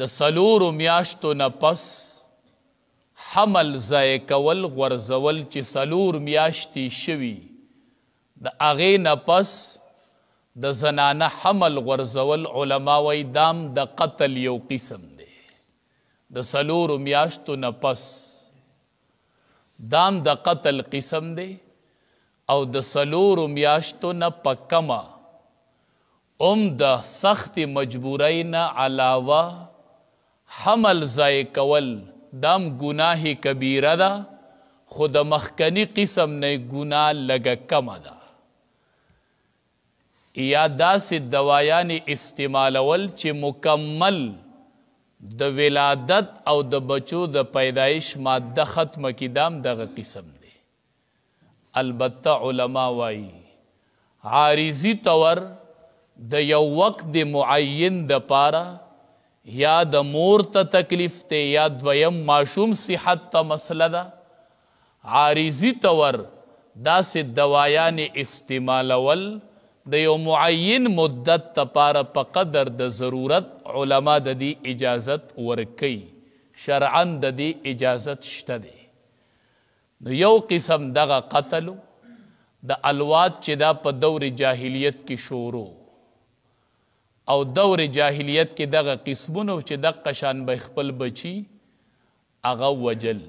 د سلورو میاشتو نه پس حمل ضایع کول غورځول چې سلور میاشتې شوي د هغې نه پس د زنانه حمل غورځول علما وایي دام د قتل یو قسم دی. د سلورو میاشتو نه پس دام د قتل قسم دی او د سلورو میاشتو نه په کمه د سخت مجبورۍ نه علاوه حمل ضایع کول دام گناه کبیره ده خو د مخکنی قسم نه گناه لږه کمه ده. یا داسې دوایانې استعمالول چې مکمل د ولادت او د بچو د پیدایش ماده ختمه کی دام دغه قسم دی. البته علما وایي عارضی طور د یو وقت معین د پاره یا د مور ته تکلیف ته یا دویم ماشوم صحت ته مسله ده. عارضی طور داسې دوایانې استعمالول د یو معین مدت تپاره په قدر د ضرورت علما د دې اجازت ورکوي. شرعاً د دې اجازت شته دی. نو یو قسم دغه قتلو د الواد چې دا په دور جاهلیت کې شروع او دور جاهلیت کې دغه قسمونه چې دغه شان به خپل بچي هغه وجل.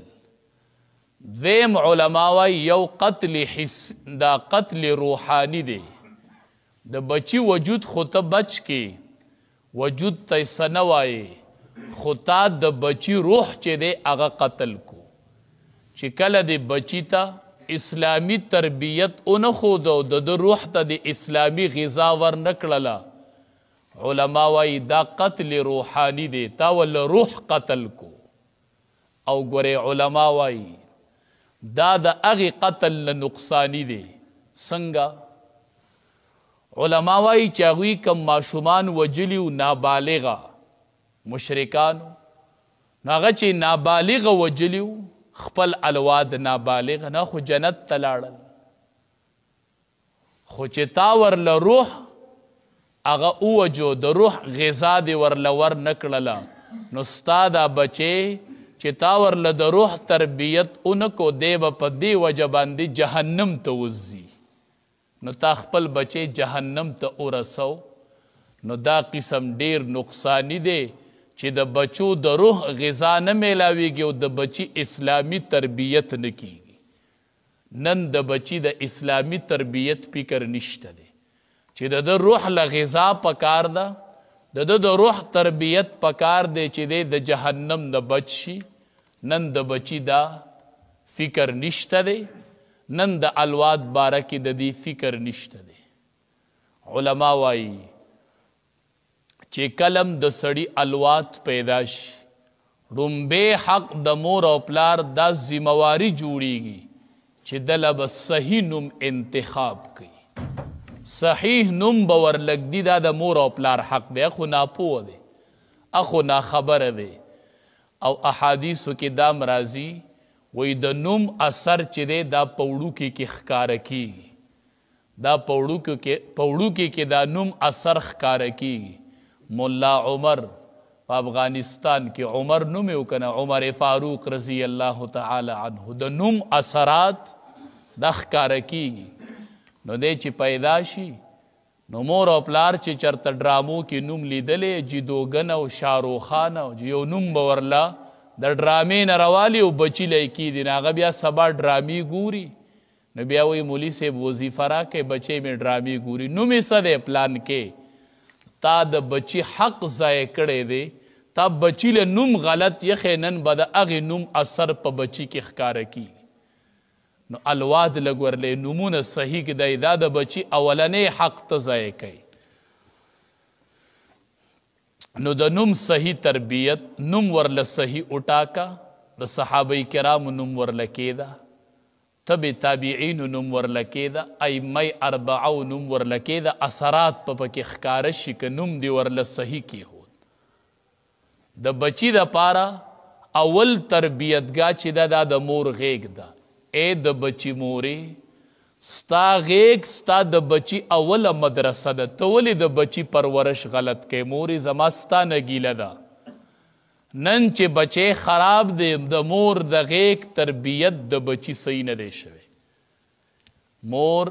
دویم علما وایي یو قتل حس دا قتل روحانی دی. د بچی وجود خو ته بچ کې وجود ته څه نه وایې خو تا د بچی روح چې دی هغه قتل کو. چې کله د بچی ته اسلامی تربیت اونه ښوده او د روح ته د اسلامی غذا ورنه کړله علما وایي دا قتل روحانی دی تا ول روح قتل کو. او ګورې علما وایي دا د هغې قتل نه نقصانی دی. څنګه؟ علما وایي چې هغوی کم ماشومان وجلي و نابالغه مشرکانو نو هغه چې نابالغه وجلي و خپل الواد نابالغه نه خو جنت ته لاړل خو چې تا ورله روح هغه ووجو د روح غذا دې ورله ورنه کړله نو ستا دا بچې چې تا ورله د روح تربیت اونکو دی به په دې وجه باندې جهنم ته وځي نو تا خپل بچے جهنم ته ورسو. نو دا قسم ډیر نقصانی دی چې د بچو د روح غذا نه میلاویږي او د بچی اسلامی تربیت نه کیږي. نن د بچی د اسلامی تربیت فکر نشته دی چې د روح له غذا پکار ده د روح تربیت پکار دی چې د جهنم نه بچ شي. نن د بچی دا فکر نشته دی. نن د الواد باره کې د دې فکر نشته دی. علما وایي چې کلم د سړي الواد پیدا شي ړومبی حق د مور او پلار دا ذمواري جوړیږي چې دله به صحیح نوم انتخاب کوي. صحیح نوم به ورلږدي دا د مور او پلار حق دی. اخو ناپوه دی اخو ناخبره دی. او احادیثو کې دام راځي وی د نوم اثر چې دی دا پوړوکې کې ښکاره کیږي. دا پوړوکې کې دا نوم اثر ښکاره کیږي. ملا عمر په افغانستان کې عمر نوم یې وکنه عمر فاروق رضی الله تعالی عنه د نوم اثرات دا ښکاره کیږي. نو دی چې پیدا شي نو مور او پلار چې چرته ډرامو کې نوم لیدلې جیدوګن او شاروخان او یو نوم به ورله د ډرامې نه راوالي او بچي لایقي دي هغه بیا سبا ډرامې ګوري نو بیا وایي مولي صاحب وظیفه راکړئ بچی مې ډرامې ګوري. نوم یې څه دی پلان کې تا د بچی حق ضایع کړی دی. تا بچی له نوم غلط یخې نن به د هغې نوم اثر په بچی کې ښکاره کیږي. نو الواد لږ ورلی نومونه صحیح کړئ دا د بچی اولنی حق ته ضایع کوي. نو د نوم صحیح تربیت نوم ورله صحیح اٹاکا. د صحابه کرام نوم ورله کېده تبع تابعینو نوم ورله کېده ائمه اربعو نوم ورله کېده. اثرات په پکې ښکاره شي که نوم دې ورله صحیح کېښود. د بچي دپاره اول تربیتګاه چې دا د مور غیږ ده. ای د بچي مورې ستا غیږ ستا د بچی اوله مدرسه ده. ته ولې د بچی پرورش غلط کوې؟ مورې زما ستا نه ګیله ده نن چې بچی خراب دی د مور د غیږ تربیت د بچی صحیح نه دی شوی. مور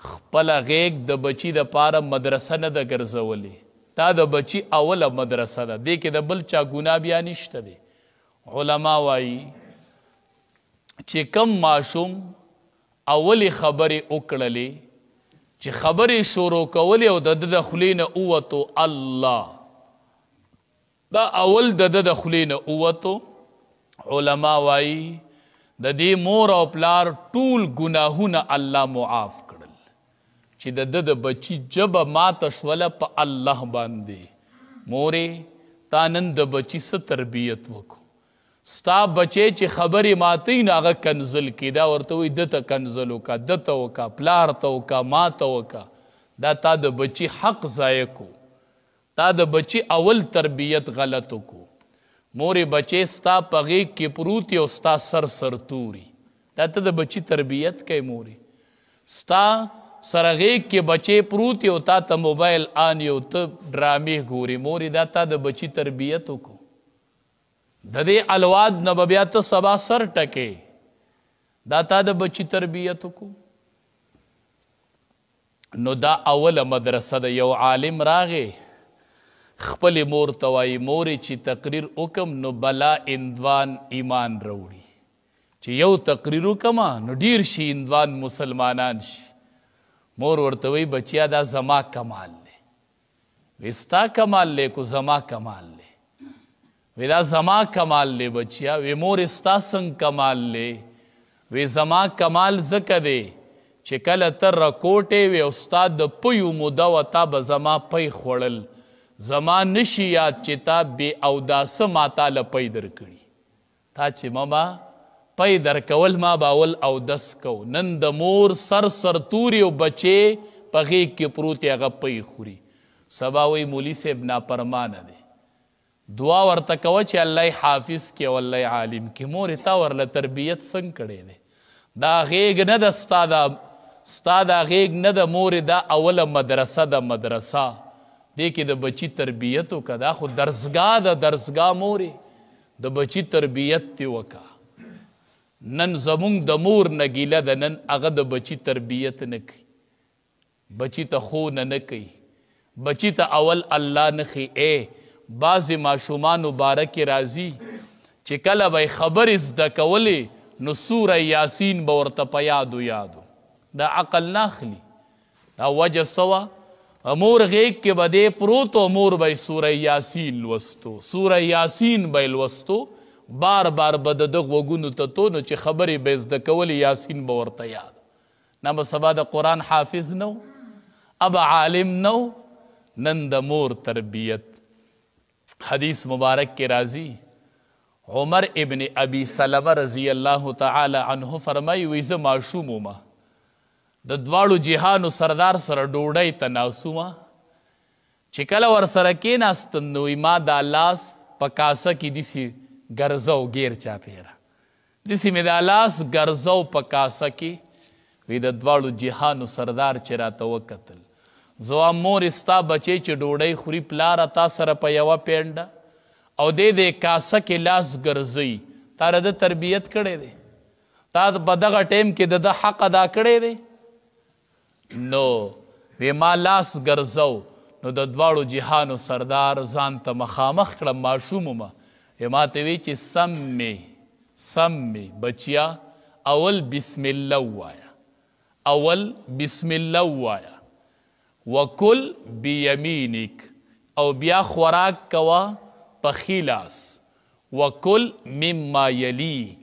خپله غیږ د بچی د پاره مدرسه نه ده ګرځولې. دا د بچی اوله مدرسه ده. دې کې د بل چا ګناه بیا نشته دی. علما وایي چې کم ماشوم اولی خبرې وکړلې چې خبرې شروع کولې او د ده د خولې نه ووتو الله، دا اول د ده د خولې نه ووتو، علما وایي د دې مور او پلار ټول ګناهونه الله معاف کړل چې د ده د بچي ژبه ماته شوله په الله باندې. مورې تا نن د بچي څه تربیت وکړو؟ ستا بچی چې خبرې ماتوي نو هغه کنزل کړي. دا ورته وایي ده ته کنزل وکړه، ده ته وکړه، پلار ته وکړه، ما ته وکړه. دا تا د بچي حق ضایع کو، تا د بچی اول تربیت غلط کو. مورې بچی ستا په غیږ کې پروت او ستا سر سرتوري، دا ته د بچی تربیت کوي. مورې ستا سره غیږ کې بچی پروت او تا ته موبایل آن یو ته ډرامې ګوري. مورې دا تا د بچی تربیت کو. د دې الواد نه به بیا ته سبا سر ټکې، دا تا د بچی تربیت کو. نو دا اوله مدرسه ده. یو عالم راغی خپل مور ته وایي مورې چې تقریر وکم نو بلا اندوان ایمان راوړي، چې یو تقریر وکمه نو ډیر شي اندوان مسلمانان شي. مور ورته وایي بچیا دا زما کمال دی. وی ستا کمال دی کو زما کمال دی؟ وی دا زما کمال دی بچیا. وی مور ستا څنګه کمال دی؟ وی زما کمال ځکه دی چې کله ته رکوټې وی او ستا د پیو موده وه تا به زما پی خوړل، زما نشي یاد چې تا بې اوداسه ما تاله پی درکړي. تا چې ماما پی درکول ما به اول اودس کو. نن د مور سر سرتوري او بچې په غیږ کې پروت هغه پی خوري. سبا وی مولي صاحب نافرمانه دی. دعا ورته کوه چې الله حافظ کې او الله عالم کې. مورې تا ورله تربیت څنګه کړی دی؟ دا غیږ نه ده ستا دا غیږ نه ده مورې، دا اوله مدرسه ده. مدرسه دې کې د بچی تربیت وکړه. دا خو درسګاه ده، درسګاه مورې د بچی تربیت تی وکړه. نن زمونږ د مور نه ګیله ده، نن هغه د بچی تربیت نه کوي، بچی ته ښوونه نه کوي، بچی ته اول الله نه ښي. بعضې ماشومانو باره کې راځي چې کله به یې خبرې زده کولې نو سوره یاسین به ورته په یادو دا عقل نه اخلي. دا وجه څه وه؟ مور غیږ کې به دی پروت او مور به یې سوره یاسین لوستو، سوره یاسین به یې لوستو، بار بار به د ده غوږونو ته تو نو چې خبرې به یې زده کولې یاسین به ورته یاد. نه به سبا د قرآن حافظ نه و، اب عالم نه و. نن د مور تربیت. حدیث مبارک کې راځي عمر ابن ابي سلمه رضی الله تعالی عنه فرمایي وی زه ماشوم ومه، د دواړو جهانو سردار سره ډوډۍ ته ناست ومه، چې کله ورسره کېناستم نو ما دا لاس په کاسه کې داسې ګرځو ګیر چاپېره، داسې مې دا لاس ګرځو په کاسه کې. وی د دواړو جهانو سردار چې راته وکتل، زه مور ستا بچی چې ډوډۍ خوري پلاره تا سره په یوه پینډه او دې کاسه کې لاس ګرځوي، تا د ده تربیت کړی دی؟ تا په دغه ټیم کې د ده حق ادا کړی دی؟ نو وی ما لاس ګرځو. نو د دواړو جهانو سردار ځان ته مخامخ کړم، ماشوم ومه. ما ته وی چې سمې بچیا اول بسم الله ووایه، اول بسم الله ووایه، وکل بیمینک، او بیا خوراک کوا په ښي لاس، وکل مما یلیک،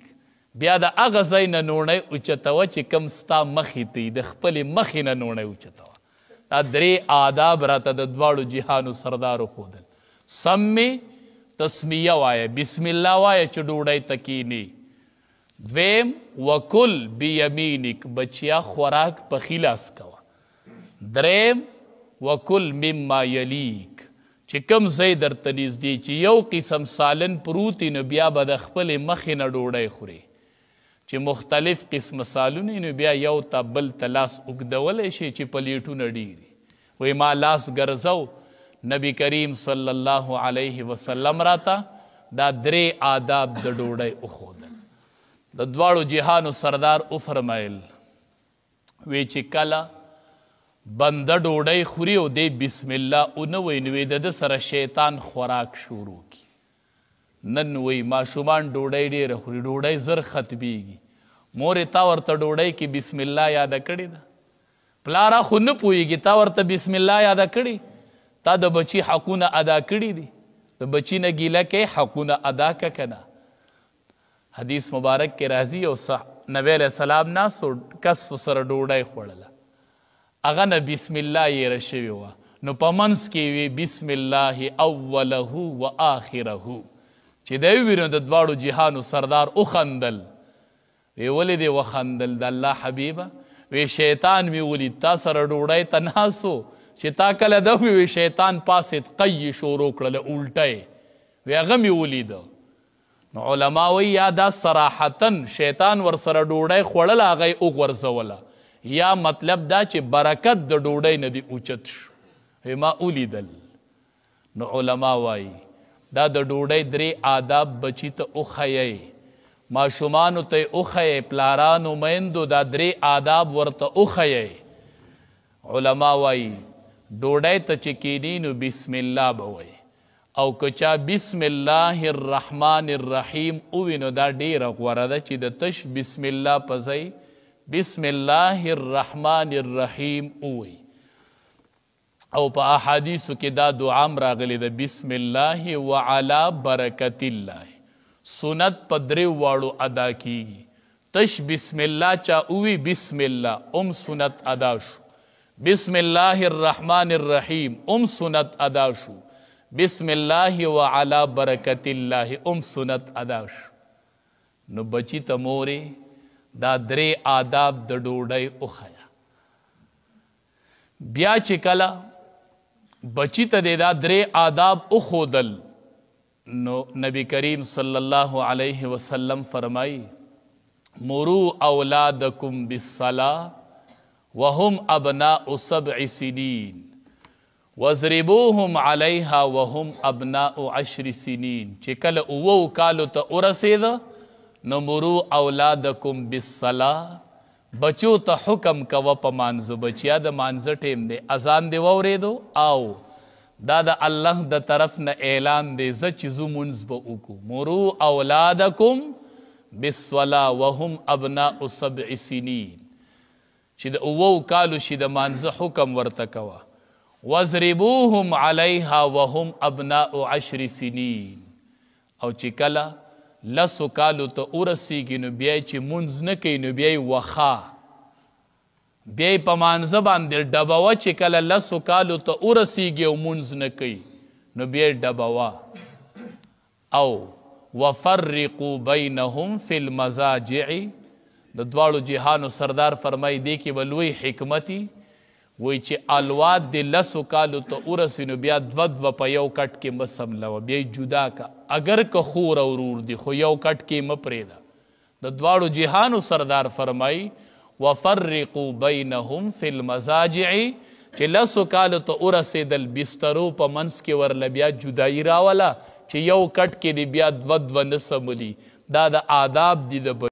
بیا د هغه ځای نه نوڼۍ اوچتوه چې کوم ستا مخې ته د خپلې مخې نه نوڼۍ اوچتوه. دا درې آداب راته د دواړو جهانو سردارو ښودل. سمې تسمیه وایه، بسم الله وایه چې ډوډۍ ته کینې. دویم وکل بیمینک، بچیا خوراک په ښي لاس کوه. دریم وکل مما یلیک، چې کوم ځای درته نږدې چې یو قسم سالن پروت نو بیا به د خپلې مخې نه ډوډۍ خوري. چې مختلف قسم سالونه نو بیا یو ته بل ته لاس اوږدولی شي چې پلیټونه ډېري. وی ما لاس ګرځو، نبی کریم صلی الله علیه وسلم راته دا درې آداب د ډوډۍ وښودل. د دواړو جهانو سردار وفرمایل وی چې کله بنده ډوډۍ خوري او دی بسم الله ونه وی نو د ده سره شیطان خوراک شروع کی. نن وی ماشومان ډوډۍ ډېره خوري، ډوډۍ زر ختمیږي. مورې تا ورته ډوډۍ کې بسم الله یاده کړې ده؟ پلاره خو نه پوهېږي تا ورته بسم الله یاده کړې؟ تا د بچي حقونه ادا کړي دي؟ د بچي نه ګیله کوې حقونه ادا که که نه؟ حدیث مبارک کې راځي او نبی علیه السلام ناست کس سره ډوډۍ خوړله، هغه نه بسم الله یېره شوې وه، نو په منځ کې وي بسم الله اوله و آخره. چې دی ووي نو د دواړو جهانو سردار وخندل. وی ولې دې وخندل د الله حبیبه؟ وی شیطان مې ولید تا سره ډوډۍ ته ناست و چې تا کله ده وی شیطان پاسې قی شروع کړله الټی، وی هغه مې ولیده. نو علما وی یا دا صراحتا شیطان ورسره ډوډۍ خوړله هغه یې وغورځوله، یا مطلب دا چې برکت د ډوډۍ نه دې اوچت شو. وی ما ولیدل. نو علما وایي دا د ډوډۍ درې آداب بچي ته وښیئ، ماشومانو ته یې وښیئ، پلارانو میندو دا درې آداب ورته وښیئ. علما وایي ډوډۍ ته چې کیني نو بسم الله به وایي، او که چا بسم الله الرحمن الرحیم ووي نو دا ډېره غوره ده چې د تش بسم الله په ځای بسم الله الرحمن الرحیم ووایي. او په احادیثو کې دا دعا هم راغلی ده بسم الله وعلى برکت الله. سنت په درې واړو ادا کیږي. تش بسم الله چا اووي بسم الله سنت ادا شو، بسم الله الرحمن الرحیم سنت ادا شو، بسم الله وعلى برکت الله سنت ادا شو. نو بچی ته مورې دا درې آداب د ډوډۍ وښیه. بیا چې کله بچی ته دا درې آداب وښودل نو نبی کریم صلی الله علیه وسلم فرمائی مروا اولادکم بالصلاة وهم ابناء 7 سنین واضربوهم علیها وهم ابناء 10 سنین. چې کله 9 کالو ته ورسېده نو مروا اولادکم بالصلاة بچو ته حکم کوه په مانځه. بچیا د مانځه ټیم دی، اذان دی واورېدو او دا د الله د طرف نه اعلان دی زه چې زه مونځ به وکړو. مروا اولادکم بالصلاة وهم ابناء 7 سنین چې د 9 کالو شي د مانځه حکم ورته کوه. واضربوهم علیها وهم ابناء 10 سنین. او چې کله 10 کالو ته ورسیږي نو بیا چې مونځ نه کوي نو بیا یې وخا، بیا یې په مانځه باندې ډبوه. چې کله 10 کالو ته ورسیږي او مونځ نه کوي نو بیا یې ډبوه. او وفرقوا بینهم فی المضاجع. د دواړو جهانو سردار فرمایي دی کې به لوی حکمتي وی چې الواد د 10 کالو ته ورسي نو بیا 2 په یو کټ کې مه سملوه، بیا یې جدا که. اگر که خور او ورور دي خو یو کټ کې مه پرېږده. د دواړو جهانو سردار فرمایي وفرقوا بینهم فی المضاجع چې 10 کالو ته ورسېدل بسترو په منځ کې ورله بیا جدایي راوله چې یو کټ کې دی بیا 2 نه سملي. دا د آداب دي د